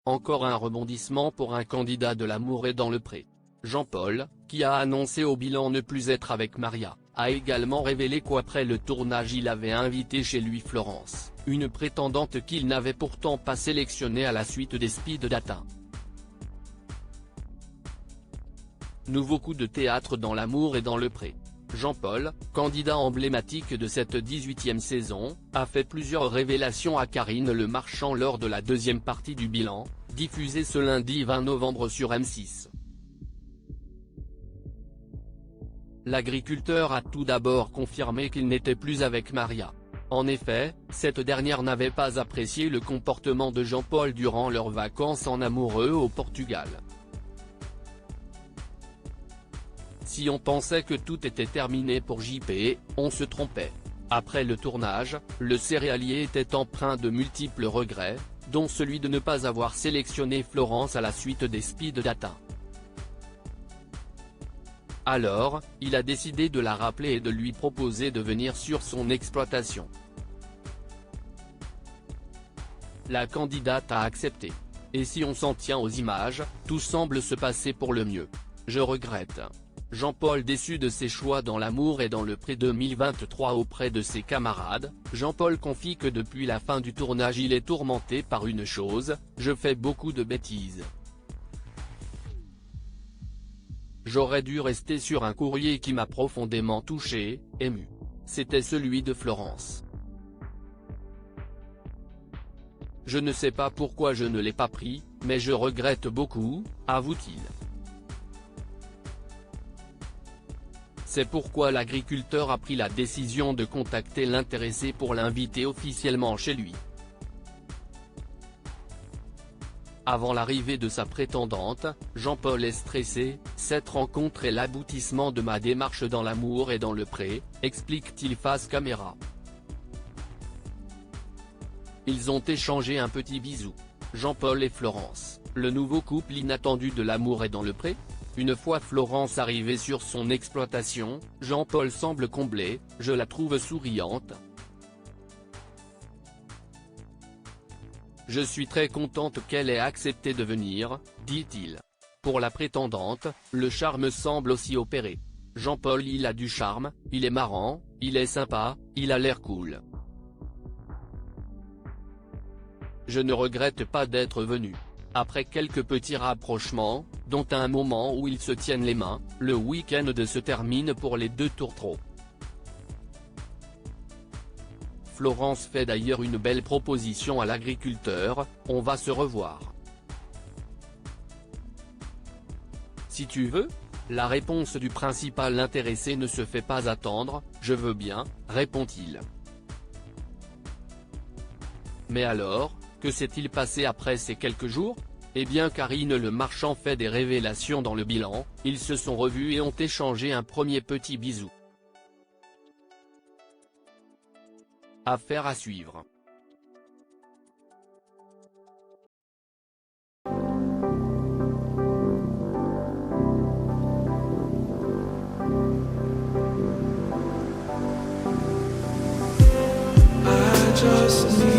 Encore un rebondissement pour un candidat de l'amour est dans le pré. Jean-Paul, qui a annoncé au bilan ne plus être avec Maria, a également révélé qu'après le tournage il avait invité chez lui Florence, une prétendante qu'il n'avait pourtant pas sélectionnée à la suite des speed dating. Nouveau coup de théâtre dans l'amour et dans le pré. Jean-Paul, candidat emblématique de cette 18e saison, a fait plusieurs révélations à Karine Le Marchand lors de la deuxième partie du bilan, diffusée ce lundi 20 novembre sur M6. L'agriculteur a tout d'abord confirmé qu'il n'était plus avec Maria. En effet, cette dernière n'avait pas apprécié le comportement de Jean-Paul durant leurs vacances en amoureux au Portugal. Si on pensait que tout était terminé pour JP, on se trompait. Après le tournage, le céréalier était empreint de multiples regrets, dont celui de ne pas avoir sélectionné Florence à la suite des speed dating. Alors, il a décidé de la rappeler et de lui proposer de venir sur son exploitation. La candidate a accepté. Et si on s'en tient aux images, tout semble se passer pour le mieux. Je regrette. Jean-Paul déçu de ses choix dans l'amour et dans le pré 2023 auprès de ses camarades, Jean-Paul confie que depuis la fin du tournage il est tourmenté par une chose: je fais beaucoup de bêtises. J'aurais dû rester sur un courrier qui m'a profondément touché, ému. C'était celui de Florence. Je ne sais pas pourquoi je ne l'ai pas pris, mais je regrette beaucoup, avoue-t-il. C'est pourquoi l'agriculteur a pris la décision de contacter l'intéressé pour l'inviter officiellement chez lui. Avant l'arrivée de sa prétendante, Jean-Paul est stressé, cette rencontre est l'aboutissement de ma démarche dans l'amour et dans le pré, explique-t-il face caméra. Ils ont échangé un petit bisou. Jean-Paul et Florence, le nouveau couple inattendu de l'amour et dans le pré. Une fois Florence arrivée sur son exploitation, Jean-Paul semble comblé, je la trouve souriante. Je suis très contente qu'elle ait accepté de venir, dit-il. Pour la prétendante, le charme semble aussi opérer. Jean-Paul il a du charme, il est marrant, il est sympa, il a l'air cool. Je ne regrette pas d'être venu. Après quelques petits rapprochements, dont un moment où ils se tiennent les mains, le week-end se termine pour les deux tourtereaux. Florence fait d'ailleurs une belle proposition à l'agriculteur: on va se revoir. Si tu veux ? La réponse du principal intéressé ne se fait pas attendre: je veux bien, répond-il. Mais alors, que s'est-il passé après ces quelques jours ? Eh bien Karine Le Marchand fait des révélations dans le bilan, ils se sont revus et ont échangé un premier petit bisou. Affaire à suivre. I just need